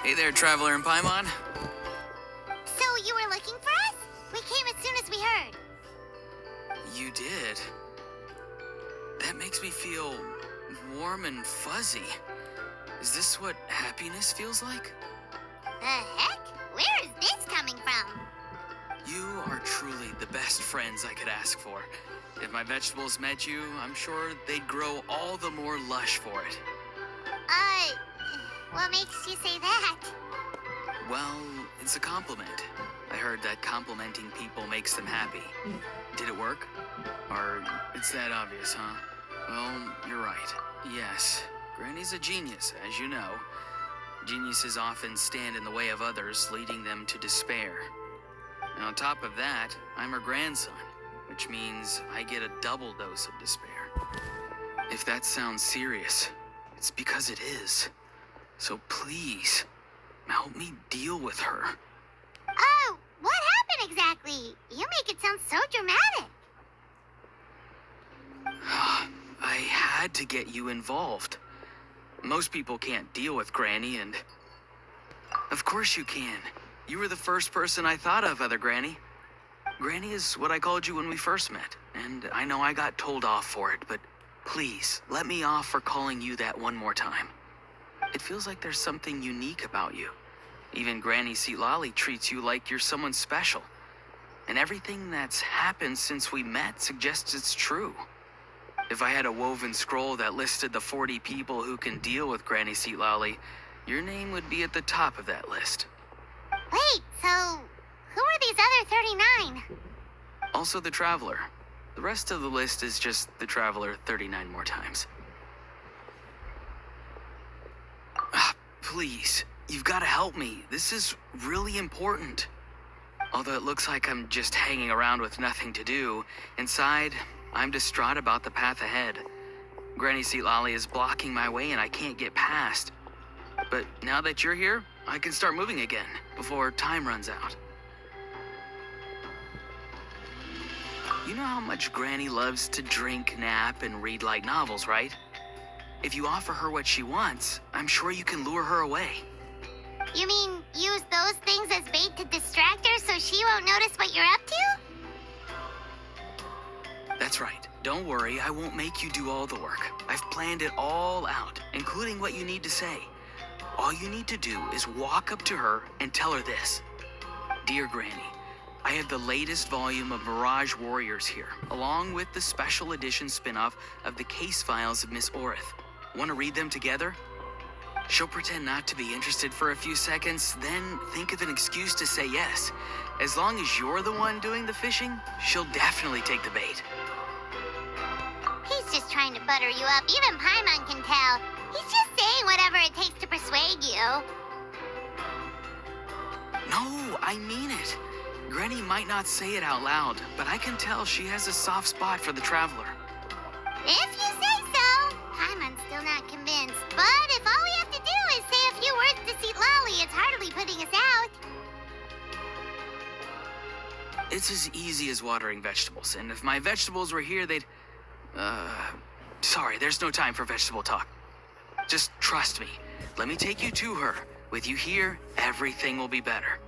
Hey there, Traveler in Paimon. So you were looking for us? We came as soon as we heard. You did? That makes me feel warm and fuzzy. Is this what happiness feels like? The heck? Where is this coming from? You are truly the best friends I could ask for. If my vegetables met you, I'm sure they'd grow all the more lush for it. What makes you say that? Well, it's a compliment. I heard that complimenting people makes them happy. Did it work? Or it's that obvious, huh? Well, you're right. Yes, Granny's a genius, as you know. Geniuses often stand in the way of others, leading them to despair. And on top of that, I'm her grandson, which means I get a double dose of despair. If that sounds serious, it's because it is. So please, help me deal with her. Oh, what happened exactly? You make it sound so dramatic. I had to get you involved. Most people can't deal with Granny, and of course you can. You were the first person I thought of, other Granny. Granny is what I called you when we first met, and I know I got told off for it, but please, let me off for calling you that one more time. It feels like there's something unique about you. Even Granny Seatlolly treats you like you're someone special. And everything that's happened since we met suggests it's true. If I had a woven scroll that listed the 40 people who can deal with Granny Seatlolly, your name would be at the top of that list. Wait, so who are these other 39? Also the Traveler. The rest of the list is just the Traveler 39 more times. Please, you've got to help me. This is really important. Although it looks like I'm just hanging around with nothing to do, inside, I'm distraught about the path ahead. Granny Seatlolly is blocking my way and I can't get past. But now that you're here, I can start moving again before time runs out. You know how much Granny loves to drink, nap, and read light novels, right? If you offer her what she wants, I'm sure you can lure her away. You mean use those things as bait to distract her so she won't notice what you're up to? That's right. Don't worry, I won't make you do all the work. I've planned it all out, including what you need to say. All you need to do is walk up to her and tell her this. Dear Granny, I have the latest volume of Mirage Warriors here, along with the special edition spin-off of the case files of Miss Orith. Want to read them together? She'll pretend not to be interested for a few seconds, then think of an excuse to say yes. As long as you're the one doing the fishing, she'll definitely take the bait. He's just trying to butter you up. Even Paimon can tell. He's just saying whatever it takes to persuade you. No, I mean it. Granny might not say it out loud, but I can tell she has a soft spot for the Traveler. If you say so. Paimon's still not convinced. But if all we have to do is say a few words to Seatlolly, it's hardly putting us out. It's as easy as watering vegetables, and if my vegetables were here, they'd... Sorry, there's no time for vegetable talk. Just trust me. Let me take you to her. With you here, everything will be better.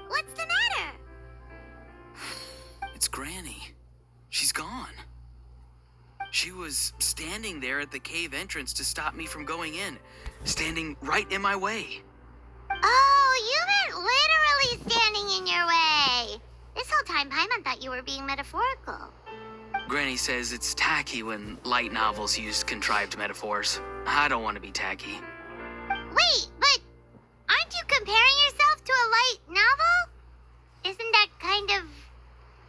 What's the matter? It's Granny. She's gone. She was standing there at the cave entrance to stop me from going in, standing right in my way. Oh, you meant literally standing in your way. This whole time, Paimon thought you were being metaphorical. Granny says it's tacky when light novels use contrived metaphors. I don't want to be tacky. Wait, but aren't you comparing yourself to a light novel? Isn't that kind of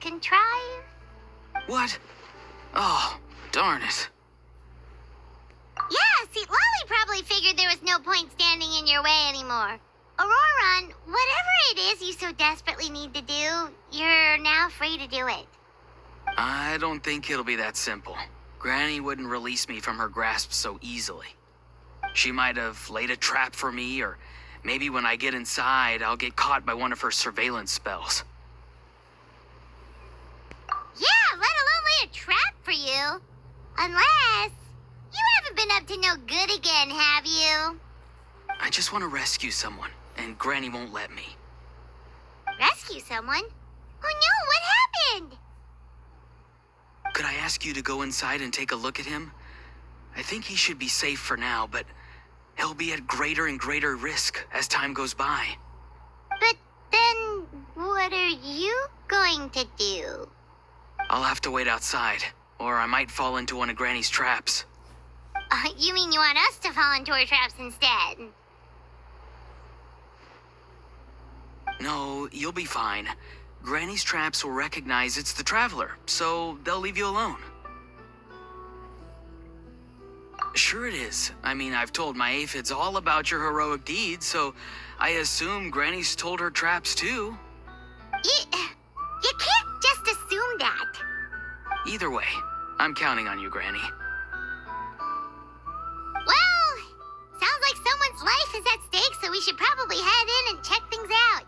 contrived? What? Oh, darn it. Yeah, see, Lolly probably figured there was no point standing in your way anymore. Auroron, whatever it is you so desperately need to do, you're now free to do it. I don't think it'll be that simple. Granny wouldn't release me from her grasp so easily. She might have laid a trap for me, or maybe when I get inside, I'll get caught by one of her surveillance spells. Yeah, let alone lay a trap for you. Unless you haven't been up to no good again, have you? I just want to rescue someone, and Granny won't let me. Rescue someone? Oh no, what happened? Could I ask you to go inside and take a look at him? I think he should be safe for now, but he'll be at greater and greater risk as time goes by. But then, what are you going to do? I'll have to wait outside, or I might fall into one of Granny's traps. You mean you want us to fall into her traps instead? No, you'll be fine. Granny's traps will recognize it's the Traveler, so they'll leave you alone. Sure it is. I mean, I've told my aphids all about your heroic deeds, so I assume Granny's told her traps too. You can't just assume that. Either way, I'm counting on you, Granny. Well, sounds like someone's life is at stake, so we should probably head in and check things out.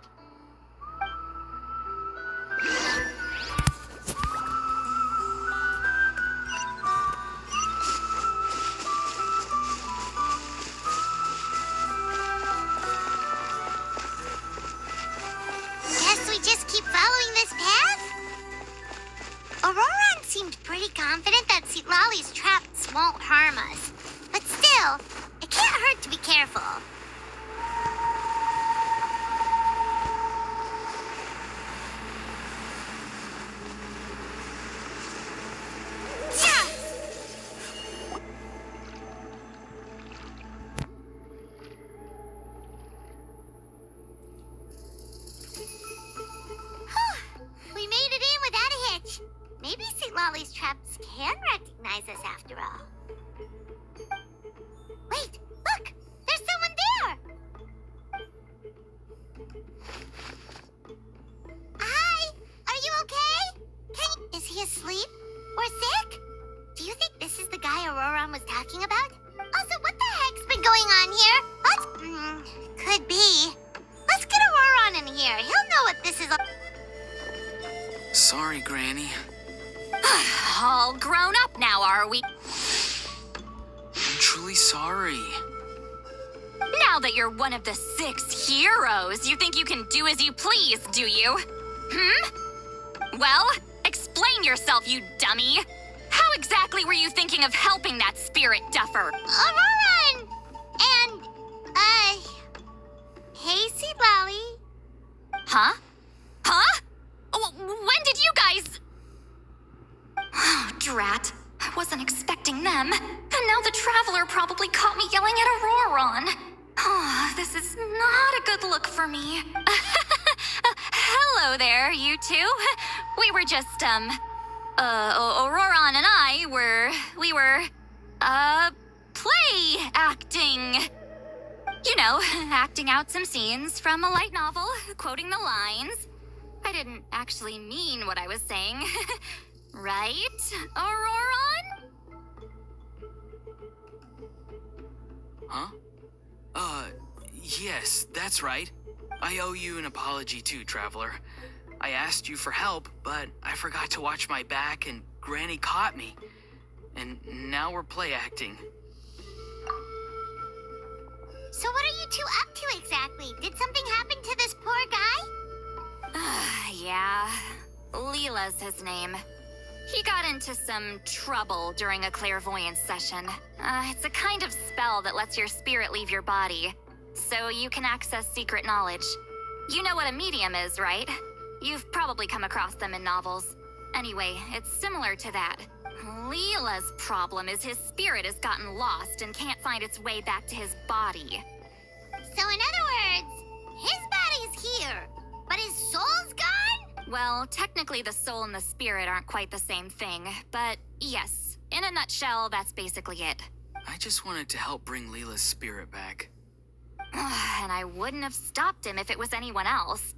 Guess we just keep following this path? Auroron seemed pretty confident that Lolly's traps won't harm us. But still, it can't hurt to be careful. We made it in without a hitch. Maybe St. Lolly's traps can recognize us after all. Wait, look! There's someone there! Hi! Are you okay? Is he asleep? Or sick? Do you think this is the guy Auroron was talking about? Also, what the heck's been going on here? Could be. Let's get Auroron in here. He'll know what this is all... Sorry, Granny. All grown up now, are we? I'm truly sorry. Now that you're one of the 6 heroes, you think you can do as you please, do you? Well, explain yourself, you dummy. How exactly were you thinking of helping that spirit duffer? Auroron! And, hey, Seed Lolly. Huh? Huh? When did you guys... Oh, drat. I wasn't expecting them. And now the Traveler probably caught me yelling at Auroron. Oh, this is not a good look for me. Hello there, you two. We were just, Auroron and I we were, play acting. You know, acting out some scenes from a light novel, quoting the lines. I didn't actually mean what I was saying. Right, Auroron? Huh? Yes, that's right. I owe you an apology too, Traveler. I asked you for help, but I forgot to watch my back and Granny caught me. And now we're play acting. So what are you two up to exactly? Did something happen to this poor guy? Yeah. Leela's his name. He got into some trouble during a clairvoyance session. It's a kind of spell that lets your spirit leave your body, so you can access secret knowledge. You know what a medium is, right? You've probably come across them in novels. Anyway, it's similar to that. Leela's problem is his spirit has gotten lost and can't find its way back to his body. So in other words, his body's here, but his soul's gone? Well, technically the soul and the spirit aren't quite the same thing, but yes, in a nutshell, that's basically it. I just wanted to help bring Leela's spirit back. And I wouldn't have stopped him if it was anyone else.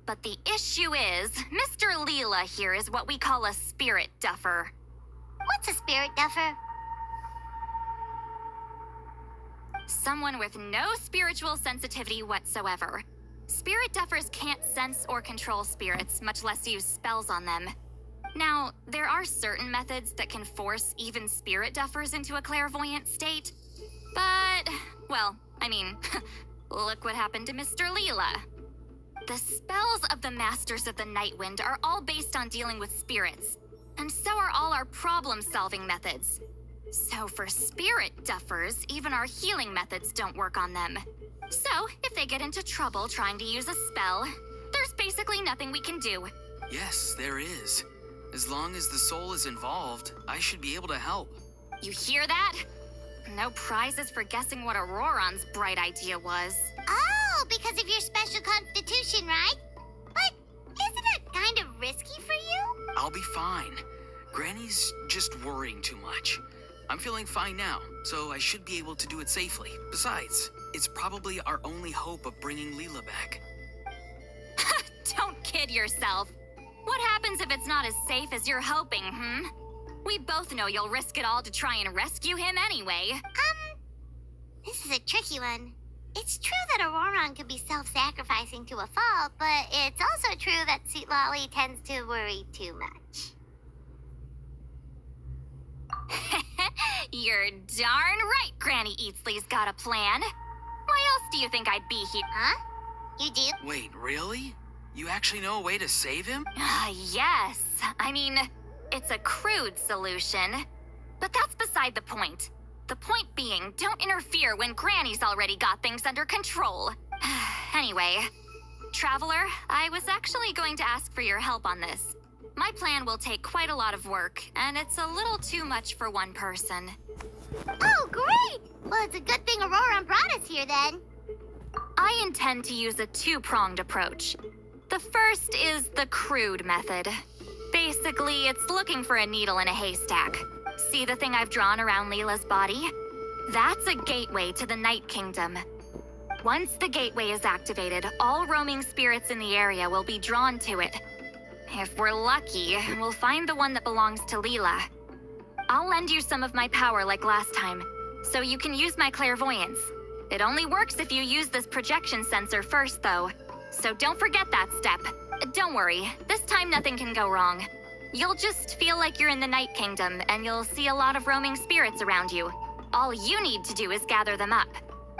But the issue is, Mr. Leela here is what we call a spirit duffer. What's a spirit duffer? Someone with no spiritual sensitivity whatsoever. Spirit duffers can't sense or control spirits, much less use spells on them. Now, there are certain methods that can force even spirit duffers into a clairvoyant state. But, well, I mean, look what happened to Mr. Leela. The spells of the Masters of the Nightwind are all based on dealing with spirits, and so are all our problem-solving methods. So for spirit duffers, even our healing methods don't work on them. So, if they get into trouble trying to use a spell, there's basically nothing we can do. Yes, there is. As long as the soul is involved, I should be able to help. You hear that? No prizes for guessing what Auroron's bright idea was. Oh, because of your special constitution, right? But isn't that kind of risky for you? I'll be fine. Granny's just worrying too much. I'm feeling fine now, so I should be able to do it safely. Besides, it's probably our only hope of bringing Leela back. Don't kid yourself. What happens if it's not as safe as you're hoping, We both know you'll risk it all to try and rescue him anyway. This is a tricky one. It's true that Auroron could be self-sacrificing to a fault, but it's also true that Sweet Lolly tends to worry too much. You're darn right Granny Eatsley's got a plan. Why else do you think I'd be here? Huh? You do? Wait, really? You actually know a way to save him? Yes. I mean, it's a crude solution. But that's beside the point. The point being, don't interfere when Granny's already got things under control. Anyway, Traveler, I was actually going to ask for your help on this. My plan will take quite a lot of work, and it's a little too much for one person. Oh, great! Well, it's a good thing Auroron brought us here then. I intend to use a two-pronged approach. The first is the crude method. Basically, it's looking for a needle in a haystack. See the thing I've drawn around Leela's body? That's a gateway to the Night Kingdom. Once the gateway is activated, all roaming spirits in the area will be drawn to it. If we're lucky, we'll find the one that belongs to Leela. I'll lend you some of my power like last time, so you can use my clairvoyance. It only works if you use this projection sensor first, though. So don't forget that step. Don't worry, this time nothing can go wrong. You'll just feel like you're in the Night Kingdom, and you'll see a lot of roaming spirits around you. All you need to do is gather them up.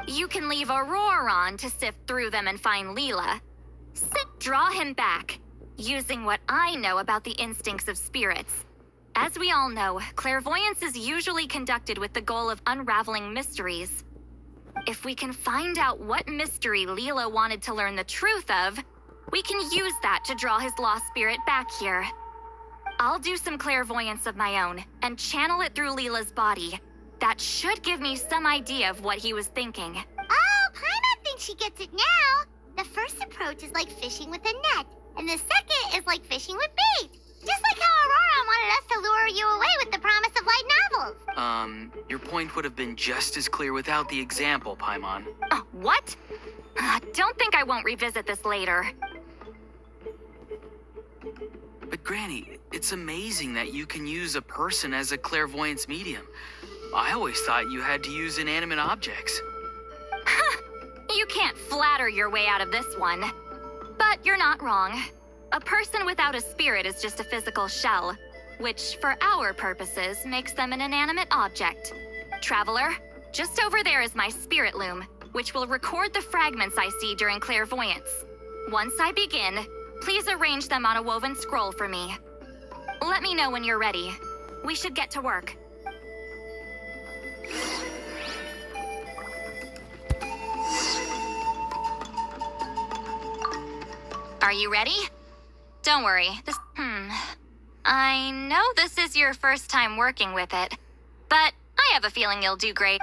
You can leave Auroron to sift through them and find Leela. Draw him back, using what I know about the instincts of spirits. As we all know, clairvoyance is usually conducted with the goal of unraveling mysteries. If we can find out what mystery Leela wanted to learn the truth of, we can use that to draw his lost spirit back here. I'll do some clairvoyance of my own and channel it through Leela's body. That should give me some idea of what he was thinking. Oh, Paimon thinks she gets it now. The first approach is like fishing with a net, and the second is like fishing with bait. Just like how Auroron wanted us to lure you away with the promise of light novels. Your point would have been just as clear without the example, Paimon. What? Don't think I won't revisit this later. But Granny, it's amazing that you can use a person as a clairvoyance medium. I always thought you had to use inanimate objects. You can't flatter your way out of this one. But you're not wrong. A person without a spirit is just a physical shell, which, for our purposes, makes them an inanimate object. Traveler, just over there is my spirit loom, which will record the fragments I see during clairvoyance. Once I begin, please arrange them on a woven scroll for me. Let me know when you're ready. We should get to work. Are you ready? Don't worry, this... I know this is your first time working with it, but I have a feeling you'll do great.